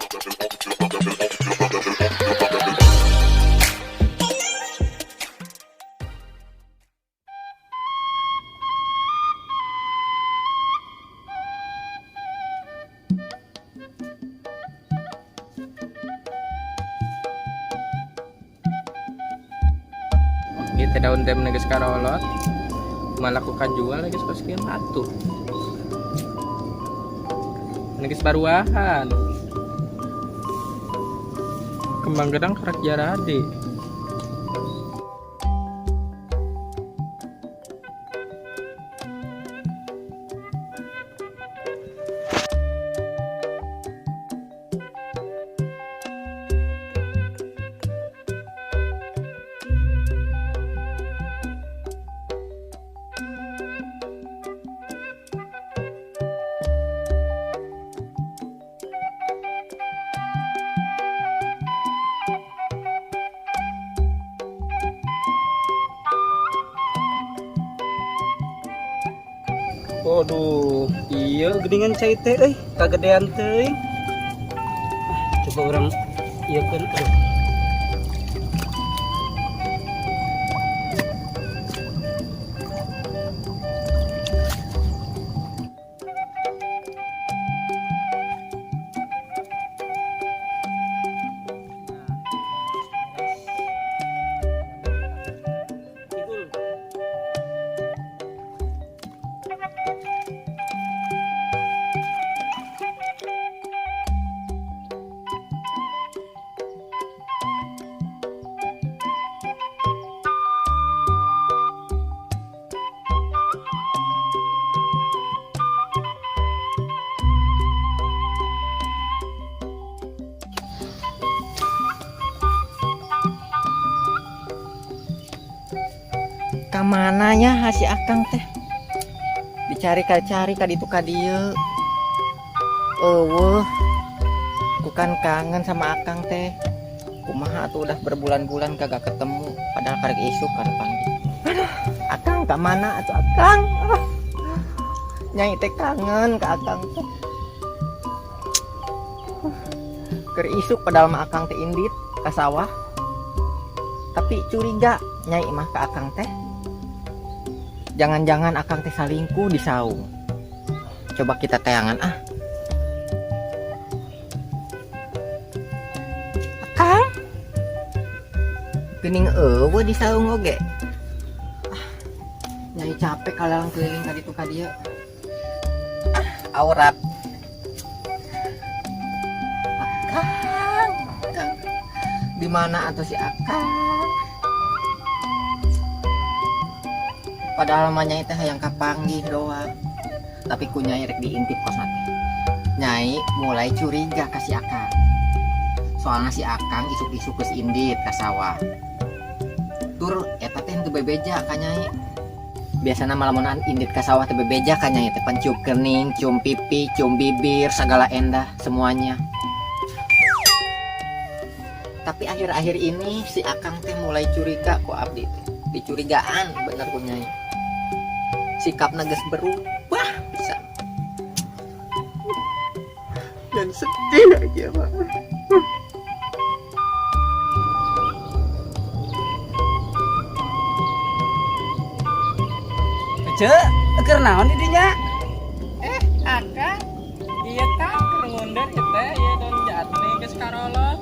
Kita daun tem neges karolot melakukan jual neges koskian atuh neges baruahan kembang gedang karak jarade Waduh, iya geningan cai teh kagedean teh. Coba orang iya kan aduh. Kamananya si Akang teh dicari-cari kaditu kadieu. Eueuh, bukan kangen sama Akang teh. Kumaha tuh udah berbulan-bulan kagak ketemu, padahal karek isuk kan panggil. Aduh, Akang ka mana atuh Akang? Nyai teh kangen ka Akang teh. Keur isuk padahal mah Akang teh indit ka sawah. Tapi curiga Nyai mah ka Akang teh. Jangan-jangan Akang teh salingkuh di saung. Coba kita tayangan ah. Akang? Geuning eueuh di saung oge. Nyai capek kalalang keliling ka ditu ka dieu. Aurat. Akang. Di mana atuh si Akang? Padahal mah Nyai teh hayang kapanggih doang. Tapi ku Nyai rek diintip kos nanti. Nyai mulai curiga ka si Akang. Soalnya si Akang isuk-isuk geus indit ka sawah. Tur eta teh teu bebeja ka Nyai. Biasana malamunan indit ka sawah teu bebeja ka Nyai teh pancium kening, cium pipi, cium bibir, segala endah semuanya. Tapi akhir-akhir ini si Akang teh mulai curiga ku abdi teh. Dicurigaan bener ku Nyai. Sikapna geus berubah bisa. Dan sedih aja Pak. Cek, keur naon di dinya? Akang iya Kang keur ngundar kita ya daun jatni geus karolot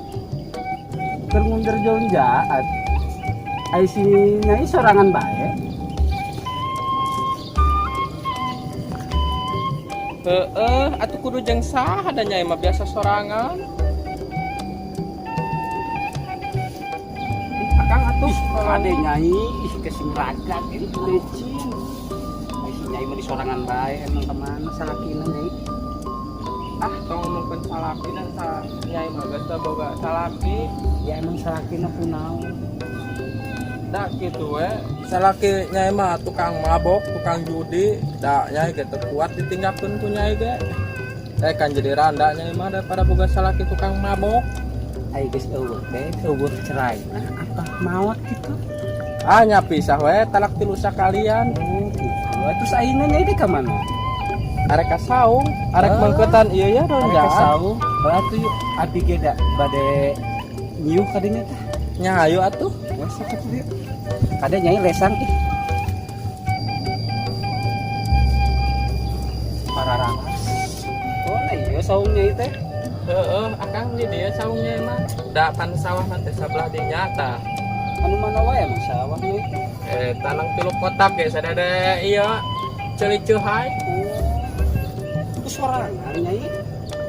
Keur ngundur jaun jaat. Ai si Nyai sorangan bae. atuh kudu jeung saha da Nyai mah biasa sorangan. Akang atuh kalau Ade Nyai ih kesing ragat ini licin. Ai si Nyai mah di sorangan bae emang kemana salakina Nyai? tong ngomongkeun salaki dan Nyai mah geus teu boga salaki. Ya emang salakina kunaon? Da kitu we. Salaki Nyai mah tukang mabok, tukang judi, da Nyai ge teu kuat ditinggalkeun ku Nyai ge. Kan jadi randa Nyai mah daripada boga salaki tukang mabok. Ai geus eueuh teh, eueuh cerai. Apa maot gitu? Nya pisah we talak tilu sakalian. Oh, gitu. Terus ayeuna Nyai teh ka mana? arek kasaung, arek Ah. mangketan iya ya dong Ada jahat. kesau. Berarti yuk abi geda bade nyiu kadinya teh. Nyahayu atuh. Wes sakit dia. Kada nyai lesang ih. Pararangas. Oh, nah iya saungnya itu teh. Heeh, akang di dia saungnya emang. Da pan sawah nanti sebelah di nyata. Anu mana wae emang sawah nih. Tanang tilu kotak ya sadada iya. Celicuhai. Itu sorangan nyai.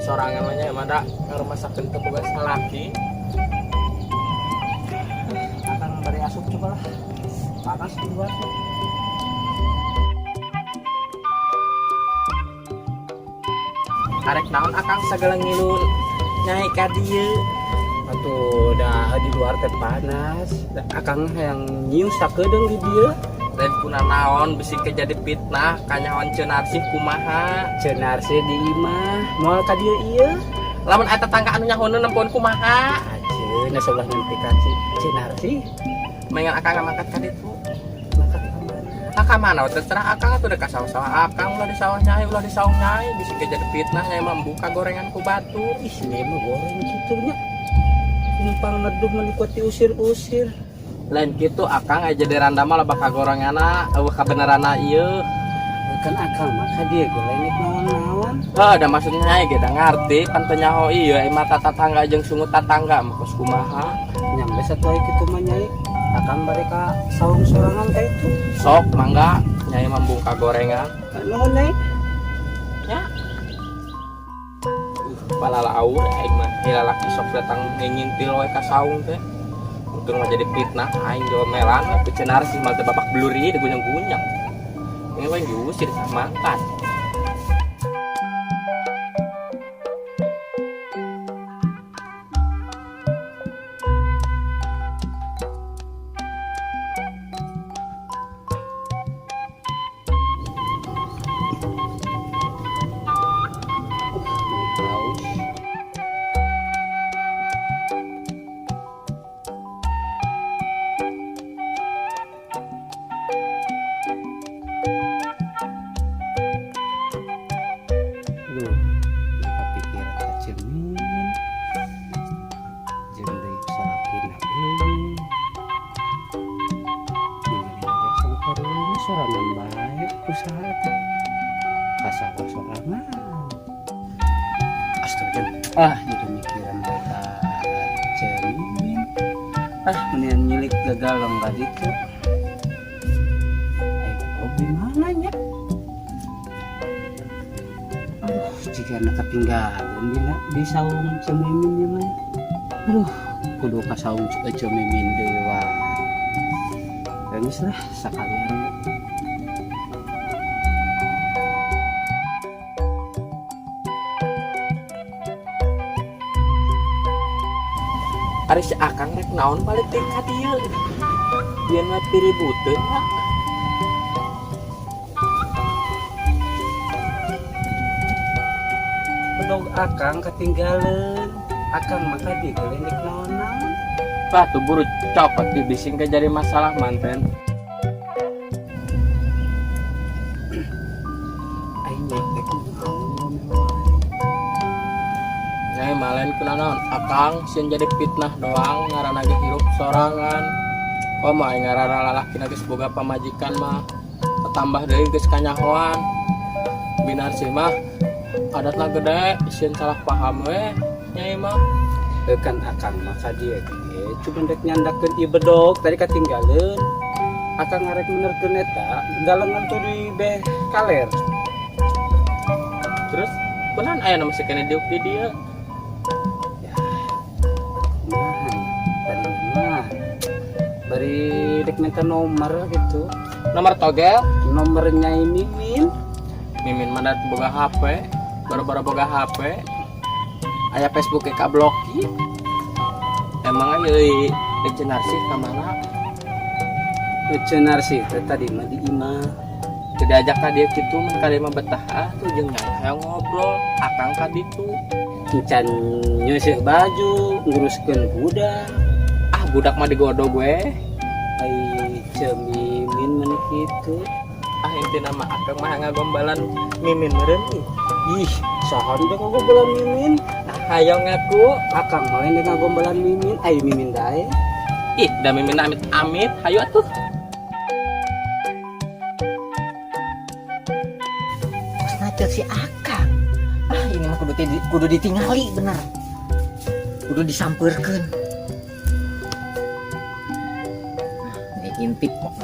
Sorangan mah nya emang da ngarumasakeun teu boga salaki. Akan bari asup coba lah. Panas di luar tuh. Arek naon akang sagala ngilun nyai ka dieu. Atuh dah di luar teh panas. Da, akang yang nyiu sakedeung di dieu. Dan puna naon bisi kejadi fitnah kanyaon cenarsih kumaha. Cenar sih di imah. Moal ka dieu ieu. Lamun aya tetangga anu nyahoneun nempuan kumaha. Ajeun na sebelah nanti kaci. Cenar sih. Mengan akang ngangkat ka ditu. Makan ka mana? Akang mana terserah akang atuh dek ka sawah-sawah akang ulah di sawah nyai ulah di sawah nyai bisi kejadi fitnah nyai mah membuka gorengan ku batu. Ih, ini mah goreng gitu nya. Numpang neduh menikmati usir-usir. Lain kitu akang aja di randa mah loba kagorengana eueuh kabenerana ieu. Kan akang mah ka dieu ge lain naon-naon. Da maksudnya nyai ge da ngarti pan teu nyaho ieu mata tatangga jeung sungut tatangga mah kos kumaha. Nyampe satu hari kitu mah nyai. Akang bari ka saung sorangan ka itu. Sok mangga nyai mah membuka gorengan. Nuhun nyai. Ya. Palala aur aing mah hilalaki sok datang ngintil we ka saung teh. Untung mah jadi fitnah aing domelan we ku cenar sih mah teu babak bluri di gunyang-gunyang. Ini we diusir sama makan. Haus. Duh, kepikiran ka cermin. Jeung deui salakina euy. Ningali dia sangkareun sorangan bae usaha teh. Kasawa sorangan. Astaga. Jadi mikiran bae ka cermin. Mendingan nyilik gagalong ka ditu. Ayo gimana nya? Jika anak ketinggalan di saung cemimin ya man. Aduh, kudu ka saung cemimin deui wae. Geus lah sakalian. Ari si akang rek naon balik teh ka dieu. Biar mah piributeun lah. Bedog akang ketinggalan. Akang maka di klinik naon-naon. Tuh buru copot dibising ke jadi masalah manten. Aing nyekek naon. Nyai malen kuna naon akang sieun jadi fitnah doang ngaranna ge hirup sorangan. Komo aing ngaranna lalaki geus boga pamajikan mah tambah deui geus kanyahoan. Binar sih mah adatna gede sieun salah paham we nyai mah. Kan akang maka dia cuma rek nyandakeun ieu bedog tadi ketinggalan. Akang ngarek benerkeun eta galengan tuh di beh kaler. Terus kunaon aya masih kena diuk di dieu. Nah, tadi mah bari rek minta nomor gitu. Nomor togel Nomornya ini mimin mandat boga HP, baru-baru boga HP. Aya Facebook ka bloki. Emang aja di Cenarsi ka mana? Cenar sih tadi mah di imah. Teu diajak ka dieu kitu mun kali mah betah tuh jeung nyai hayang ngobrol, akang ka ditu. Encan nyeuseuk baju, nguruskeun budak. Budak mah digodo gue. Ai cemimin mun kitu. Ah inti nama akang mah ngagombalan mimin meureun ih. Ih, sahan udah ngagombalan mimin. Nah, hayo ngaku. Akang mah yang ngagombalan mimin. Ayo mimin dae. Ih, da mimin amit-amit, hayo atuh. Ngajak si Akang. Ah, ini mah kudu ditingali bener. Kudu disampeurkeun. Ini intip kok.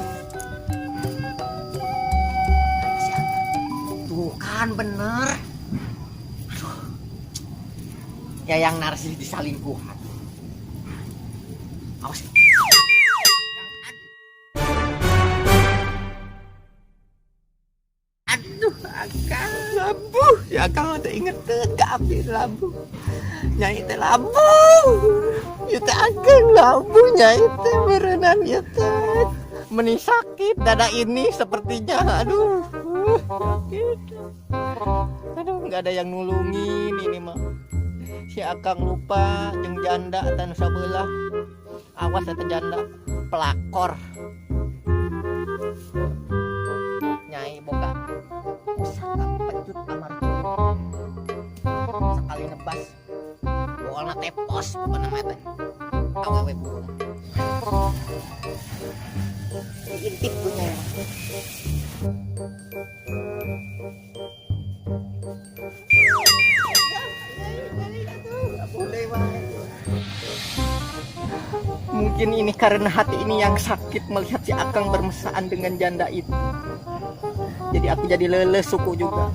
Si Akang. Tuh kan bener. Aduh. Yayang narsis disalingkuhan. Awas. Aduh, Akang labu. Ya Akang teh inget teh kabeh labu. Nyai teh labu. Ieu teh Akang labu nyai teh berenang ieu teh. Meni sakit dada ini sepertinya. Aduh. Sakit. Aduh, enggak ada yang nulungin ini mah. Si Akang lupa jeung janda tan sabelah. Awas eta janda pelakor. Nyai boga pusaka pecut amarga sekali nebas boalna tepos pokona mah teh awewe burung diintip ku nyai mungkin ini karena hati ini yang sakit melihat si Akang bermesraan dengan janda itu. Jadi aku jadi leles suku juga.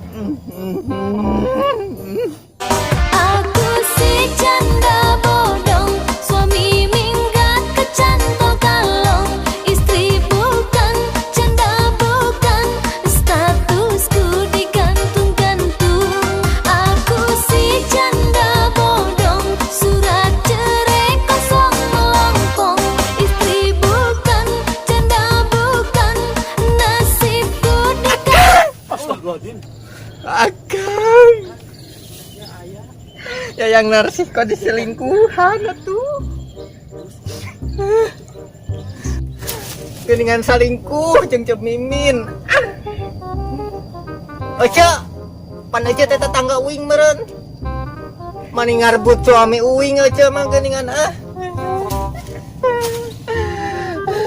Aku si janda bodong, suami minggat kecantol kalong, istri bukan, janda bukan, statusku digantung-gantung. Aku si janda bodong, surat cerai kosong melompong, istri bukan, janda bukan, nasibku Astagfirullahaladzim. Akang. Ya yang narsih kok diselingkuhan atuh. Geningan salingkuh jeung Cep Mimin. Oce, pan aja teh tetangga uing meureun. Mani ngarbut suami uing aja mah geningan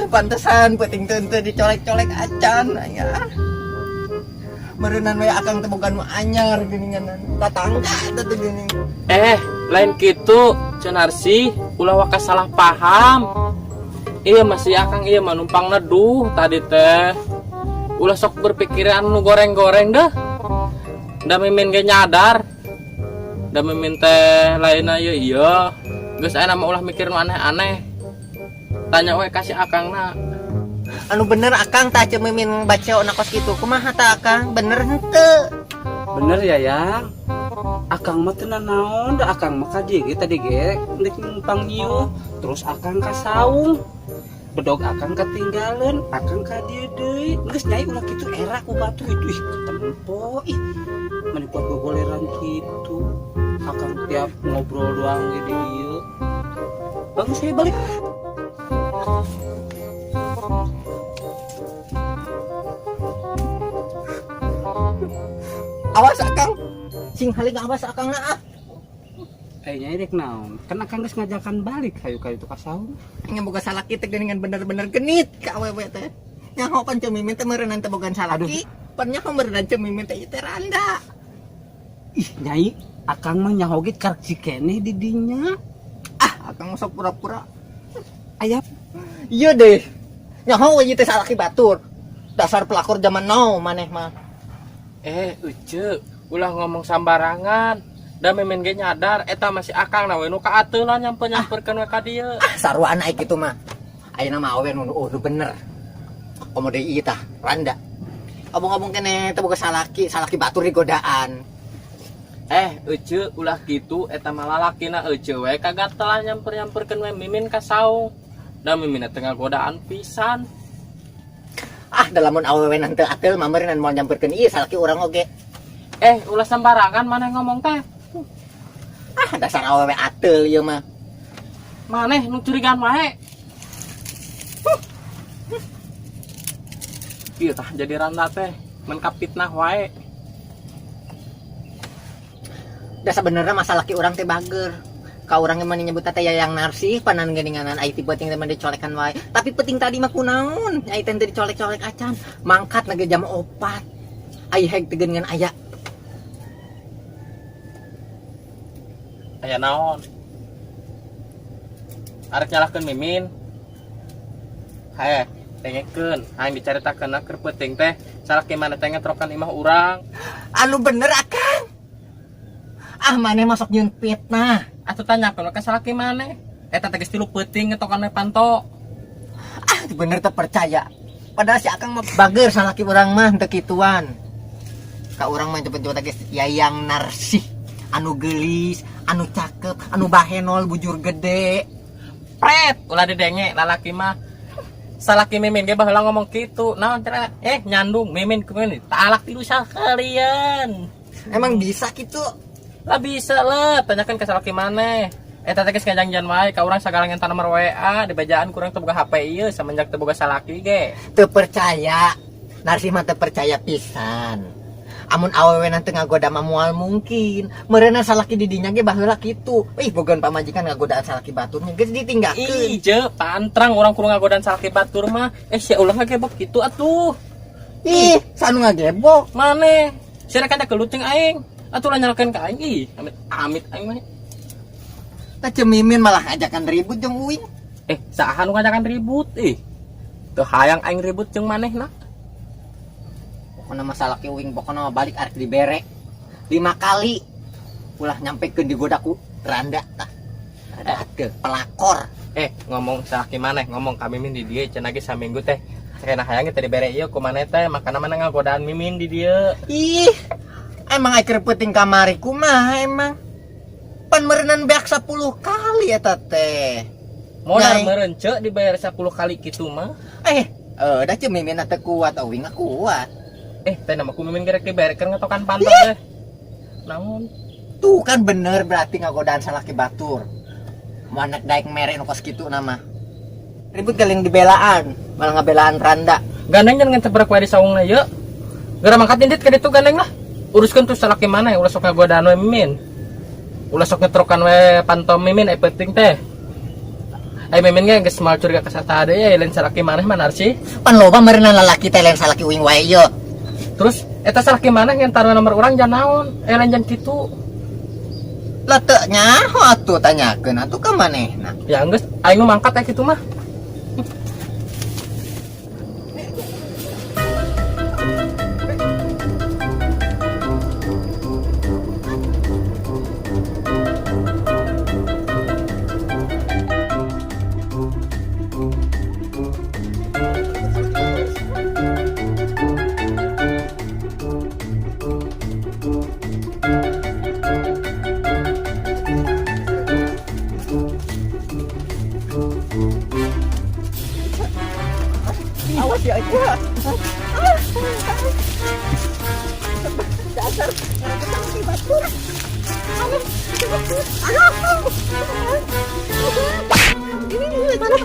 Pantesan peuting teu dicolek-colek acan aya. Meureunan we Akang teh boga nu anyar geuningan tetangga teh geuning. Lain gitu, Cenarsi, ulah waka salah paham. Iya masih Akang iya manumpang neduh tadi teh. Ulah sok berpikiran nu goreng-goreng dah. Da mimin ge nyadar. Da mimin teh lainna ieu iya. Geus aya mah ulah mikir nu aneh-aneh. Tanya we kasih Akangna. Anu bener Akang tah Cep Mimin baca ona kos kitu. Kumaha tah Akang? Bener henteu? Bener ya yang. Akang mah teu naon, da Akang mah ka dieu ge tadi ge nek numpang nyiuh, terus Akang ka saung. Bedog Akang ketinggalan, Akang ka dieu deui. Geus nyai ulah kitu era ku batu itu ih tempo ih. Mani buat gogoleran kitu. Akang tiap ngobrol doang ge di dieu. Bagus saya balik. Awas Akang. Sing haling awas Akang na. Nyai rek naon? Kan Akang geus ngajakan balik kayu-kayu tu ka saung. Nya boga salaki teh geuningan bener-bener genit ka awewe teh. Nyaho pan Cep Mimin teh meureunan teh bogan salaki. Pan nyaho meureunan Cep Mimin teh teh randa. Ih, nyai, Akang mah nyaho ge karek keneh di dinya. Ah, Akang sok pura-pura. Aya Iya deh. Nyaho we teh salaki batur. Dasar pelakor zaman now maneh mah. Uce, ulah ngomong sambarangan. Da mimin ge nyadar eta masih Akang na we nu kaateulan nyamper-nyamperkeun we ka dieu. Sarua anak gitu mah. Ayeuna mah awewe nu bener. Komo deui ieu tah randa. Ngomong-ngomong keneh teh boga salaki batur di godaan. Uce ulah gitu eta mah lalakina Uce we kagatelan nyamper-nyamperkeun we mimin ka saung. Da mimin teh ngagodaan pisan. Ah, da lamun awewe nanti atel mah meureun moal nyamperkeun ieu salaki urang oge. Ulah sembarangan maneh ngomong teh. Ah, dasar awewe atel ieu mah. Maneh nu curigaan wae. Ieu tah jadi randa teh menkapitnah wae. Da sebenarnya masalah ki urang teh bager. Ka urang emang nyebut teh yang narsih panan geuninganan ai ti penting teh dicolekan wae. Tapi penting tadi mah kunaon? Ai teh dicolek-colek acan. Mangkat nage jam 4. Ai heg teh geuningan aya. Aya naon? Arek nyalahkeun Mimin. Hae, tengekeun, hayang dicaritakeun keur penting teh salaki mana teh ngetrokan imah urang. Anu bener Akang. Ah maneh masuk nyun fitnah. Atuh tanyakeun ka salaki maneh. Eta teh geus tilu peuting ngetokan we panto. Ah bener teh percaya. Padahal si Akang mah bager salaki urang mah teu kituan. Ka urang mah cepet-cepet geus yayang narsih. Anu geulis, anu cakep, anu bahenol bujur gede. Pret, ulah didenge lalaki mah. Salaki Mimin ge baheula ngomong kitu. Naon cenah? Nyandung Mimin keun talak tilu sakalian. Emang bisa gitu? Lah bisa lah, tanyakan ke salaki maneh. Eta teh geus ngajangjan wae ka urang sagala ngentan nomor WA, di bajaan kurang teu boga HP ieu semenjak teu boga salaki ge. Teu percaya. Narsih mah teu percaya pisan. Amun awewe nanti ngagoda mah moal mungkin. Meureuna salaki di dinya ge baheula kitu. Ih bogan pamajikan ngagodaan salaki baturnya geus ditinggalkeun. Ieu pantrang urang kudu ngagodan salaki batur mah. Sia ulah ngagebok kitu atuh. Ih, sanu ngagebok. Maneh? Sira kan kelut jeung aing. Atuh lah nyalakeun ka aing. Ih, amit aing mah. Tah Mimin malah ngajakan ribut jeung uing. Saha nu ngajakan ribut teu hayang aing ribut jeung manehna. Pokona masalah ki uing pokona balik arek dibere 5 kali ulah nyampekeun digodaku randa tah rada teu pelakor. Ngomong salaki maneh ngomong ka Mimin di dieu cenah ge saminggu teh cenah hayang teh dibere ieu ku maneh teh makana maneh ngagodaan Mimin di dieu. Ih emang ai keur peuting kamari kumaha emang pan meureunnan beak 10 kali eta teh Modal Nyai. meureun ceuk dibayar 10 kali kitu mah. Dah ceu Mimin teh kuat uing kuat. Teh nama ku Mimin gerek dibarekeun ngetokan pantot teh. Naon? Tuh kan bener berarti ngagodaan salaki batur. Mana daek mere nu kos kitu nama. Ribut galing dibelaan, malah ngabelaan randa. Gandeng jangan ngetebrek wae di saungna ieu. Gara mangkat indit ka ditu gandeng lah. Uruskeun tuh salaki maneh ulah sok ngagodaan we Mimin. Ulah sok ngetrokan we pantom Mimin penting teh. Mimin ge geus moal curiga ka sata deui lain salaki maneh mah narsih. Pan loba meureunna lalaki teh lain salaki uing wae ieu. Terus eta salaki maneh yang taruh nomor urang jan naon? Lain jan kitu. Lah teu nyaho atuh tanyakeun atuh ka manehna. Ya geus aing nu mangkat kitu mah. Awas ya aja. Dasar salaki batur. Ini mana?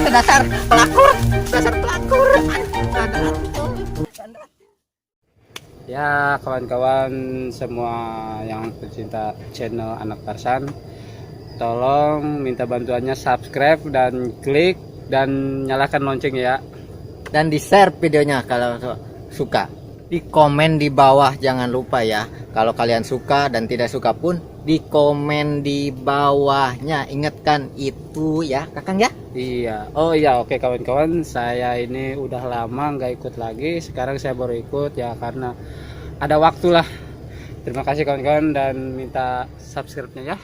Akan dasar pelakor. Ya kawan-kawan semua yang pecinta channel Anak Tarsan, tolong minta bantuannya subscribe dan klik dan nyalakan lonceng ya. Dan di share videonya kalau suka. Di komen di bawah jangan lupa ya. Kalau kalian suka dan tidak suka pun di komen di bawahnya. Ingatkan itu ya Kakang ya. Iya. Oh iya, oke kawan-kawan, saya ini udah lama nggak ikut lagi. Sekarang saya baru ikut ya karena ada waktu lah. Terima kasih kawan-kawan dan minta subscribe-nya ya.